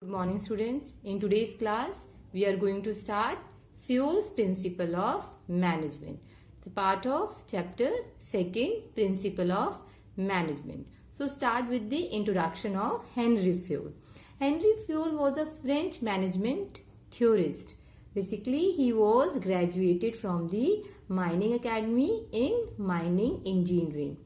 Good morning students. In today's class, we are going to start Fayol's principle of management. The part of chapter 2nd, principle of management. So start with the introduction of Henry Fayol. Henry Fayol was a French management theorist. Basically, he was graduated from the mining academy in mining engineering.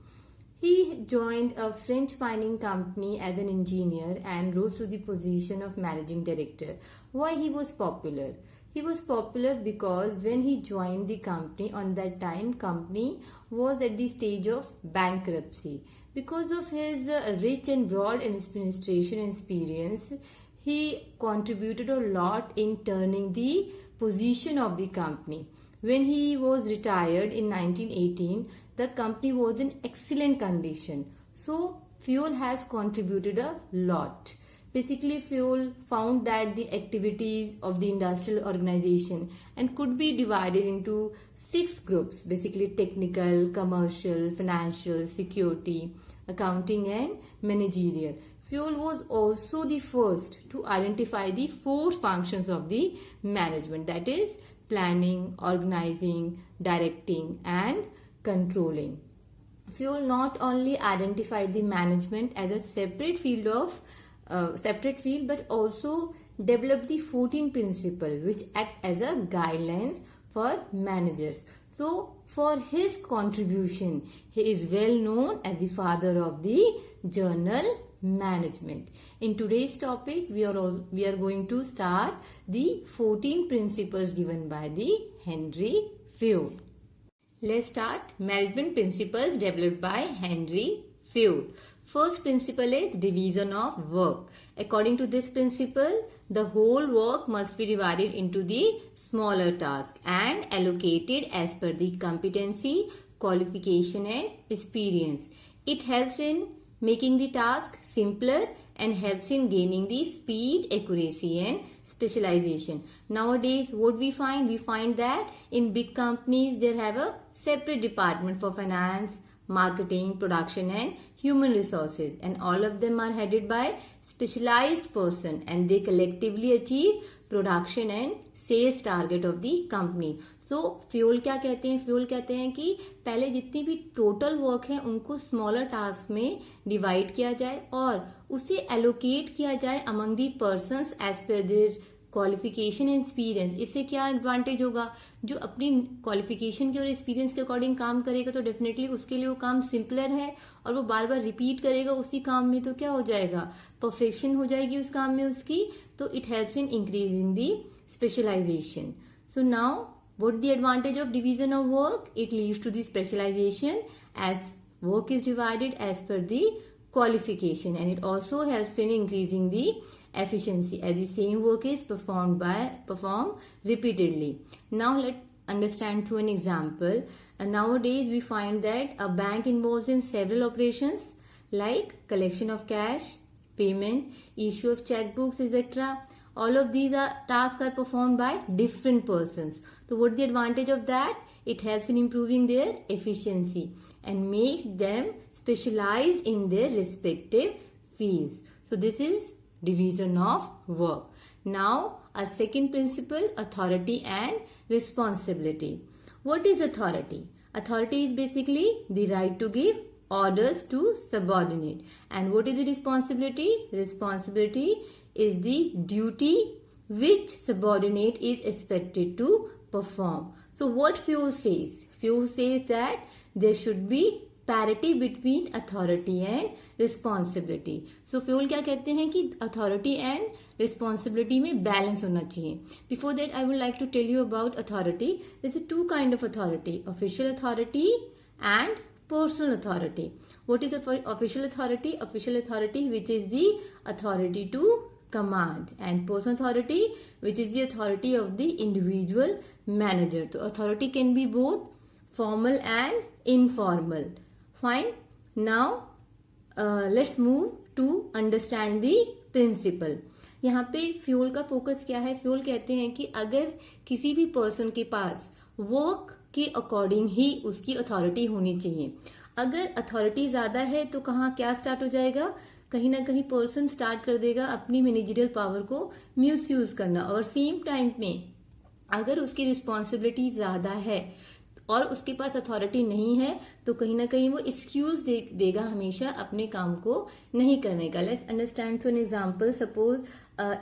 He joined a French mining company as an engineer and rose to the position of managing director. Why he was popular? He was popular because when he joined the company, on that time company was at the stage of bankruptcy. Because of his rich and broad administration experience, he contributed a lot in turning the position of the company. When he was retired in 1918, the company was in excellent condition. So, Fayol has contributed a lot. Basically, Fayol found that the activities of the industrial organization and could be divided into 6 groups. Basically, technical, commercial, financial, security, accounting and managerial. Fayol was also the first to identify the 4 functions of the management, that is planning, organizing, directing and controlling. Fayol not only identified the management as a separate field but also developed the 14 principles which act as a guidelines for managers. So for his contribution, he is well known as the father of the journal management. In today's topic, we are going to start the 14 principles given by the Henry Fayol. Let's start management principles developed by Henry Fayol. First principle is division of work. According to this principle, the whole work must be divided into the smaller tasks and allocated as per the competency, qualification and experience. It helps in making the task simpler and helps in gaining the speed, accuracy and specialization. Nowadays, what we find? We find that in big companies, they have a separate department for finance, marketing, production and human resources, and all of them are headed by specialized person and they collectively achieve production and sales target of the company. तो fuel क्या कहते हैं? Fuel कहते हैं कि पहले जितनी भी टोटल वर्क है उनको स्मॉलर टास्क में डिवाइड किया जाए और उसे एलोकेट किया जाए among the persons as per their qualification and experience. इससे क्या एडवांटेज होगा? जो अपनी क्वालिफिकेशन के और एक्सपीरियंस के अकॉर्डिंग काम करेगा तो डेफिनेटली उसके लिए वो काम सिंपलर है और वो बार बार रिपीट करेगा उसी काम में, तो क्या हो जाएगा? परफेक्शन हो जाएगी उस काम में उसकी. तो it helps in increasing the specialisation. So now what the advantage of division of work? It leads to the specialization as work is divided as per the qualification, and it also helps in increasing the efficiency as the same work is performed repeatedly. Now let's understand through an example. Nowadays we find that a bank involves in several operations like collection of cash, payment, issue of checkbooks, etc. All of these tasks are performed by different persons. So what the advantage of that? It helps in improving their efficiency and makes them specialized in their respective fields. So this is division of work. Now a second principle, authority and responsibility. What is authority? Authority is basically the right to give orders to subordinate. And what is the responsibility? Responsibility is the duty which subordinate is expected to perform. So what Fayol says? Fayol says that there should be parity between authority and responsibility. So Fayol क्या कहते हैं कि authority and responsibility में balance होना चाहिए. Before that, I would like to tell you about authority. There is 2 kind of authority: official authority and personal authority. What is the official authority? Official authority, which is the authority to command, and personal authority, which is the authority of the individual manager. So authority can be both formal and informal. Fine. Now let's move to understand the principle. यहाँ पे fuel का focus क्या है? Fuel कहते हैं कि अगर किसी भी पर्सन के पास वर्क के अकॉर्डिंग ही उसकी अथॉरिटी होनी चाहिए. अगर अथॉरिटी ज्यादा है तो कहाँ क्या स्टार्ट हो जाएगा? कहीं ना कहीं पर्सन स्टार्ट कर देगा अपनी मैनेजरियल पावर को मिसयूज करना, और सेम टाइम में अगर उसकी रिस्पॉन्सिबिलिटी ज्यादा है और उसके पास अथॉरिटी नहीं है तो कहीं ना कहीं वो एक्सक्यूज देगा हमेशा अपने काम को नहीं करने का। Let's understand through an example. Suppose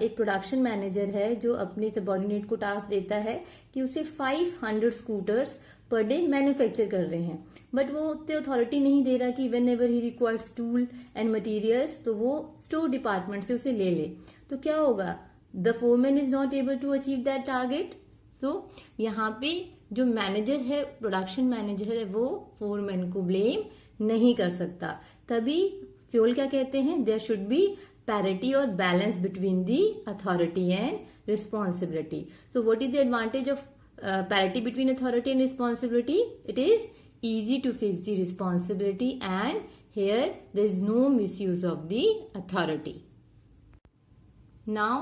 एक प्रोडक्शन मैनेजर है जो अपने सबऑर्डिनेट को टास्क देता है कि उसे 500 स्कूटर्स पर डे मैन्युफैक्चर कर रहे हैं, बट वो उतने अथॉरिटी नहीं दे रहा कि when ever he requires tool and materials तो वो स्टोर डिपार्टमेंट से उसे ले ले। तो क्या होगा, the foreman is not able to achieve that target. तो यहाँ पे जो मैनेजर है, प्रोडक्शन मैनेजर है, वो फोरमैन को ब्लेम नहीं कर सकता। तभी फ्योल क्या कहते हैं, देयर शुड बी पैरिटी और balance between the authority and responsibility. So what is the advantage of parity between authority and responsibility? It is easy to fix the responsibility and here there is no misuse of the authority. Now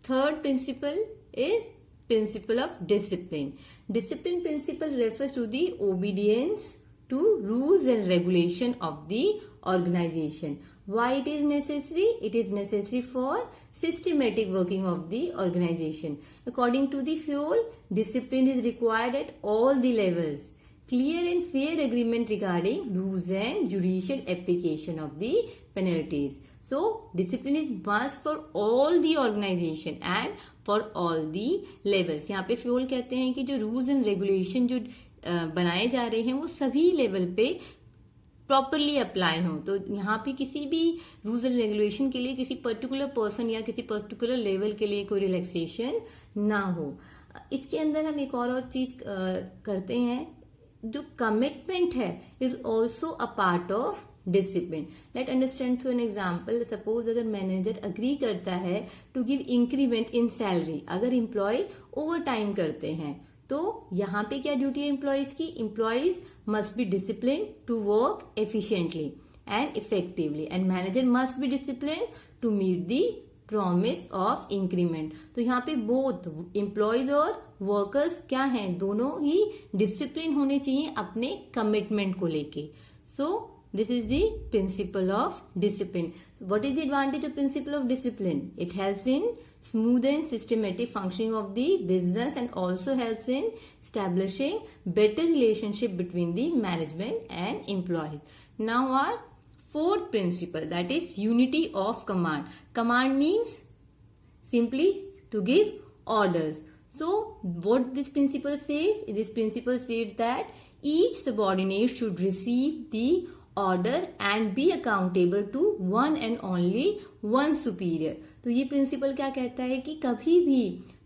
third principle is principle of discipline. Discipline principle refers to the obedience to rules and regulation of the organization. Why it is necessary? It is necessary for systematic working of the organization. According to the Fayol, discipline is required at all the levels. Clear and fair agreement regarding rules and judicial application of the penalties. So discipline is must for all the organization and for all the levels. यहाँ पे Fayol कहते हैं कि जो rules and regulation जो बनाए जा रहे हैं वो सभी लेवल पे प्रॉपरली अप्लाई हो। तो यहाँ पे किसी भी रूल्स एंड रेगुलेशन के लिए किसी पर्टिकुलर पर्सन या किसी पर्टिकुलर लेवल के लिए कोई रिलैक्सेशन ना हो। इसके अंदर हम एक और चीज करते हैं, जो कमिटमेंट है is also a part of discipline. Let understand through an example. Suppose अगर मैनेजर अग्री करता है to give increment in salary, अगर एम्प्लॉय ओवर टाइम करते हैं तो यहाँ पे क्या ड्यूटी है एम्प्लॉयज की? Employees must be discipline to work efficiently and effectively and manager must be discipline to meet the promise of increment. तो यहाँ पे बोथ एम्प्लॉयज और वर्कर्स क्या हैं, दोनों ही डिसिप्लिन होने चाहिए अपने कमिटमेंट को लेके। So this is the principle of discipline. What is the advantage of principle of discipline? It helps in smooth and systematic functioning of the business and also helps in establishing better relationship between the management and employees. Now our fourth principle, that is unity of command. Command means simply to give orders. So what this principle says? This principle says that each subordinate should receive the order and be accountable to one and only one superior. तो ये principal क्या कहता है कि कभी भी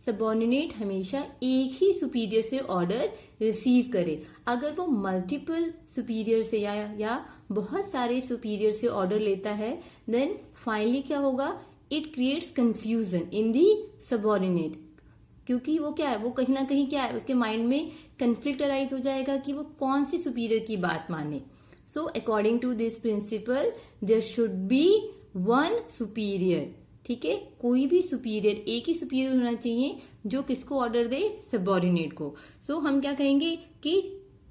subordinate हमेशा एक ही सुपीरियर से ऑर्डर रिसीव करे। अगर वो मल्टीपल सुपीरियर से या बहुत सारे सुपीरियर से ऑर्डर लेता है, देन फाइनली क्या होगा, it creates confusion in the subordinate. क्योंकि वो क्या है, वो कहीं ना कहीं क्या है, उसके माइंड में कंफ्लिक्ट अराइज हो जाएगा कि वो कौन सी सुपीरियर की बात माने। So according to this principle there should be one superior. ठीक है, कोई भी सुपीरियर, एक ही सुपीरियर होना चाहिए जो किसको ऑर्डर दे, सबऑर्डिनेट को। सो हम क्या कहेंगे कि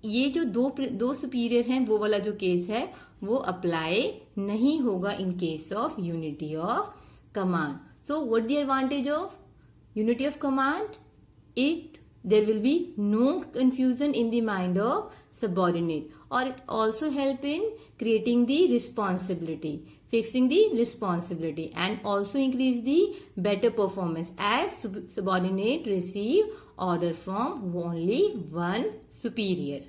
ये जो दो सुपीरियर हैं वो वाला जो केस है वो अप्लाई नहीं होगा इन case of unity of command. So what the advantage of unity of command? there will be no confusion in the mind of subordinate, or it also help in creating the responsibility, fixing the responsibility, and also increase the better performance as subordinate receive order from only one superior.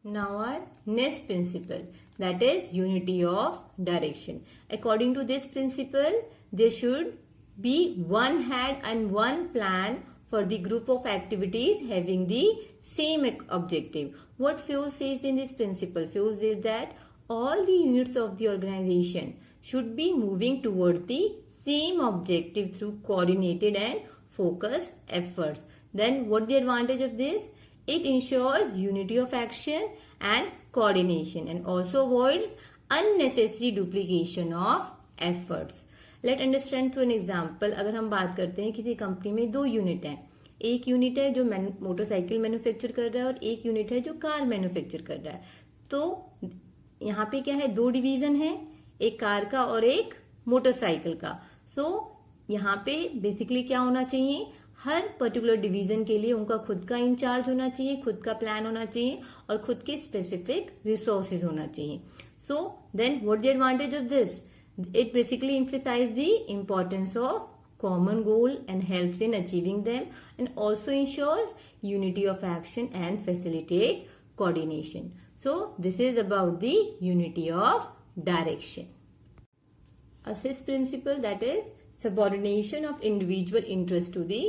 Now our next principle, that is unity of direction. According to this principle, there should be one head and one plan for the group of activities having the same objective. What Fayol says in this principle? Fayol says that all the units of the organization should be moving towards the same objective through coordinated and focused efforts. Then what the advantage of this? It ensures unity of action and coordination and also avoids unnecessary duplication of efforts. Let understand through an example. अगर हम बात करते हैं किसी company में दो unit हैं, एक यूनिट है जो मोटरसाइकिल मैन्युफैक्चर कर रहा है और एक यूनिट है जो कार मैन्युफैक्चर कर रहा है। तो यहाँ पे क्या है, दो डिवीजन है, एक कार का और एक मोटरसाइकिल का। सो यहाँ पे बेसिकली क्या होना चाहिए, हर पर्टिकुलर डिवीजन के लिए उनका खुद का इंचार्ज होना चाहिए, खुद का प्लान होना चाहिए और खुद के स्पेसिफिक रिसोर्सेज होना चाहिए। So then what the advantage of this, it basically emphasizes the importance of common goal and helps in achieving them, and also ensures unity of action and facilitate coordination. So this is about the unity of direction. A sixth principle, that is subordination of individual interest to the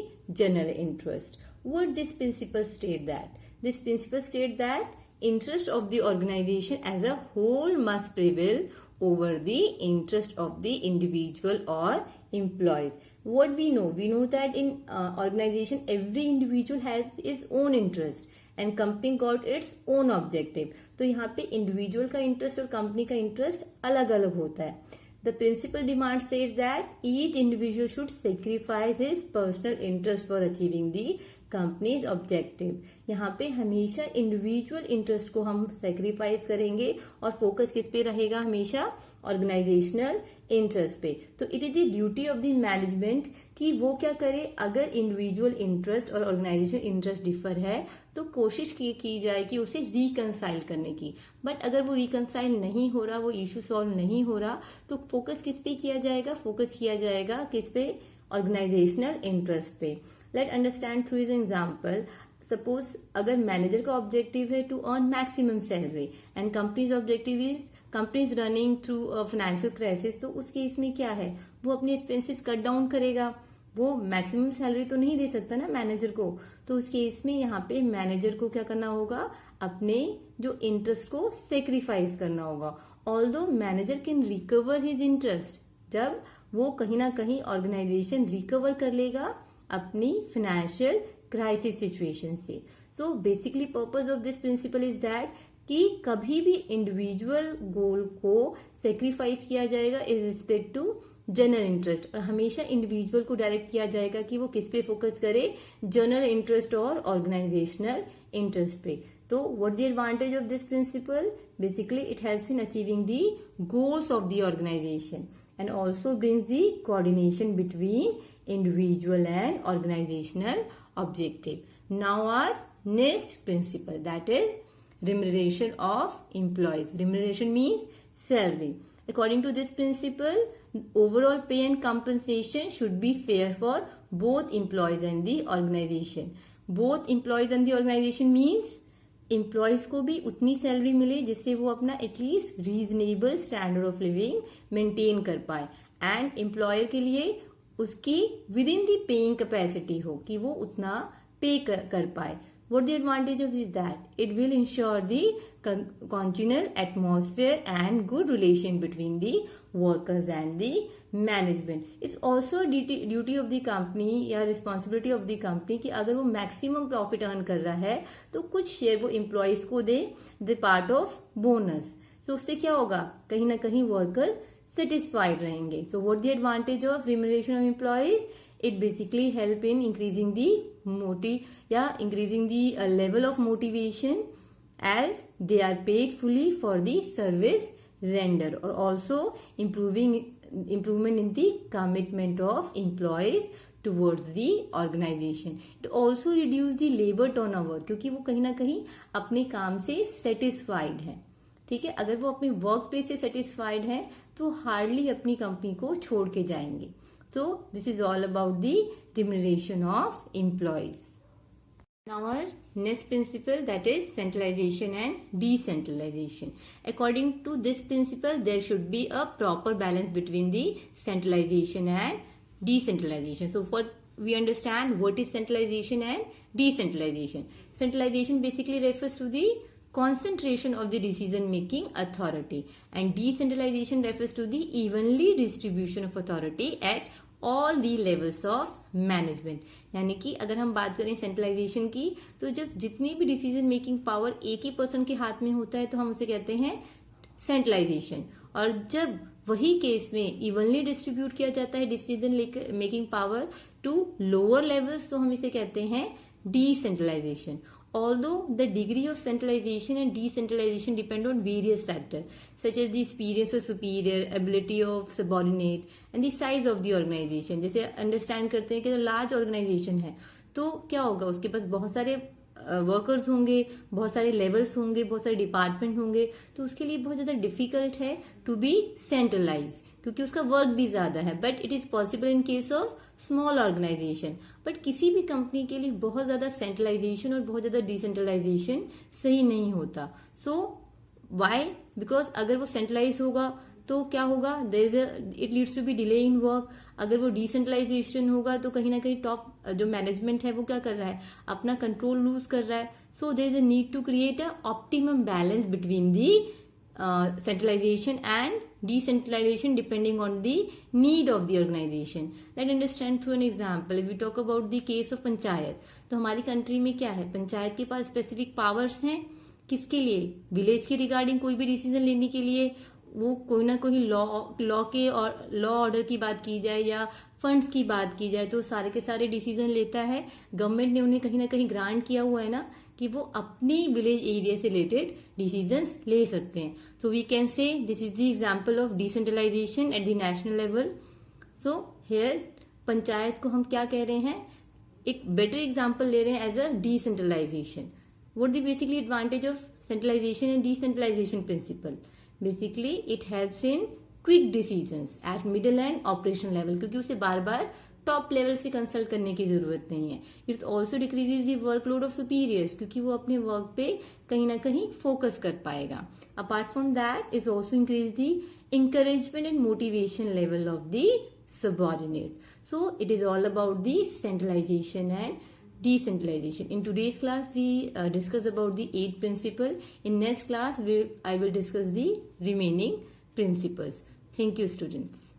general interest. What this principle state that? This principle state that interest of the organization as a whole must prevail over the interest of the individual or employees. What we know that in organization every individual has his own interest and company got its own objective. तो यहाँ पे individual का interest और company का interest अलग अलग होता है. The principal demand says that each individual should sacrifice his personal interest for achieving the company's objective. यहाँ पे हमेशा इंडिविजुअल इंटरेस्ट को हम सेक्रीफाइस करेंगे और फोकस किस पे रहेगा, हमेशा ऑर्गेनाइजेशनल इंटरेस्ट पे. तो it is the duty of the management कि वो क्या करे, अगर इंडिविजुअल इंटरेस्ट और ऑर्गेनाइजेशनल इंटरेस्ट डिफर है तो कोशिश की जाए कि उसे रिकंसाइल करने की. बट अगर वो रिकंसाइल नहीं हो रहा, वो इशू सॉल्व नहीं हो रहा, तो फोकस किस पे किया जाएगा, फोकस किया जाएगा किस पे, ऑर्गेनाइजेशनल इंटरेस्ट पे. Let understand through an example. Suppose अगर मैनेजर का ऑब्जेक्टिव है to earn maximum salary and company's objective is company's running through financial crisis, तो उस केस में क्या है, वो अपने एक्सपेंसेस कट डाउन करेगा. वो मैक्सिमम सैलरी तो नहीं दे सकता ना मैनेजर को. तो उस केस में यहाँ पे मैनेजर को क्या करना होगा, अपने जो इंटरेस्ट को सेक्रीफाइस करना होगा. Although manager can recover his interest, जब वो कहीं ना कहीं ऑर्गेनाइजेशन रिकवर कर लेगा अपनी फाइनेंशियल क्राइसिस सिचुएशन से. So basically purpose of this principle is that कि कभी भी इंडिविजुअल गोल को सेक्रीफाइस किया जाएगा in respect to general interest, और हमेशा इंडिविजुअल को डायरेक्ट किया जाएगा कि वो किस पे फोकस करे, जनरल इंटरेस्ट और ऑर्गेनाइजेशनल इंटरेस्ट पे. तो what the advantage of this principle, basically it helps in achieving the goals of the organization and also brings the coordination between individual and organizational objective. Now our next principle, that is remuneration of employees. Remuneration means salary. According to this principle, overall pay and compensation should be fair for both employees and the organization. Both employees and the organization means employees को भी उतनी salary मिले जिससे वो अपना at least reasonable standard of living maintain कर पाए, and employer के लिए उसकी with in the paying capacity हो कि वो उतना पे कर पाए. What the advantage of is that? It will ensure the congenial atmosphere and good relation between the workers and the management. It's also duty of the company या responsibility of the company कि अगर वो maximum profit earn कर रहा है तो कुछ share वो employees को दे, the part of bonus. So उससे क्या होगा, कहीं ना कहीं worker satisfied रहेंगे. So what the advantage of remuneration of employees? It basically help in increasing the level of motivation as they are paid fully for the service render, or also improvement in the commitment of employees towards the organization. It also reduce the labor turnover क्योंकि वो कहीं ना कहीं अपने काम से satisfied है. ठीक है, अगर वो अपने वर्क प्लेस से सेटिस्फाइड है तो हार्डली अपनी कंपनी को छोड़ के जाएंगे. So this is all about the remuneration of employees. Now our next principle, that is centralization and decentralization. According to this principle, there should be a proper balance between the centralization and decentralization. So what we understand, what is centralization and decentralization. Centralization basically refers to the concentration of the decision making authority, and decentralization refers to the evenly distribution of authority at all the levels of management. यानी कि अगर हम बात करें centralisation की, तो जब जितनी भी डिसीजन मेकिंग पावर एक ही पर्सन के हाथ में होता है तो हम उसे कहते हैं सेंट्रलाइजेशन, और जब वही केस में इवनली डिस्ट्रीब्यूट किया जाता है decision making power to lower levels तो हम इसे कहते हैं decentralization. although the degree of centralization and decentralization depend on various factors such as the experience of superior, ability of subordinate and the size of the organization. जैसे understand करते हैं कि अगर लार्ज ऑर्गेनाइजेशन है तो क्या होगा, उसके पास बहुत सारे वर्कर्स होंगे, बहुत सारे लेवल्स होंगे, बहुत सारे डिपार्टमेंट होंगे, तो उसके लिए बहुत ज्यादा डिफिकल्ट है टू बी सेंट्रलाइज, क्योंकि उसका वर्क भी ज्यादा है. But it is possible in case of small organization. But किसी भी कंपनी के लिए बहुत ज्यादा सेंट्रलाइजेशन और बहुत ज्यादा डिसेंट्रलाइजेशन सही नहीं होता. सो वाई? बिकॉज अगर वो सेंट्रलाइज होगा तो क्या होगा, it leads to be delay in work. अगर वो डिसेंट्रलाइजेशन होगा तो कहीं ना कहीं टॉप जो मैनेजमेंट है वो क्या कर रहा है, अपना कंट्रोल लूज कर रहा है. So there is a need to create a optimum balance between the centralization and decentralization depending on the need of the organization. Let's understand through an example. If we talk about the case of panchayat, तो हमारी country में क्या है, पंचायत के पास specific powers हैं. किसके लिए? Village के रिगार्डिंग कोई भी डिसीजन लेने के लिए. वो कोई ना कोई लॉ के और लॉ ऑर्डर की बात की जाए या फंड्स की बात की जाए तो सारे के सारे डिसीजन लेता है. गवर्नमेंट ने उन्हें कहीं ना कहीं ग्रांट किया हुआ है ना कि वो अपनी विलेज एरिया से रिलेटेड डिसीजंस ले सकते हैं. So we can say this is the example of decentralization at the national level. So here panchayat को हम क्या कह रहे हैं, एक बेटर एग्जांपल ले रहे हैं as a decentralization. What the basically advantage of centralization and decentralization principle? Basically it helps in quick decisions at middle and operation level, क्योंकि उसे बार बार टॉप लेवल से कंसल्ट करने की जरूरत नहीं है. It's also decreases the workload of superiors, क्योंकि वो अपने वर्क पे कहीं ना कहीं फोकस कर पाएगा. Apart from that is also increase the encouragement and motivation level of the subordinate. So it is all about the centralization and decentralization. In today's class we discuss about the 8 principle. In next class I will discuss the remaining principles. Thank you students.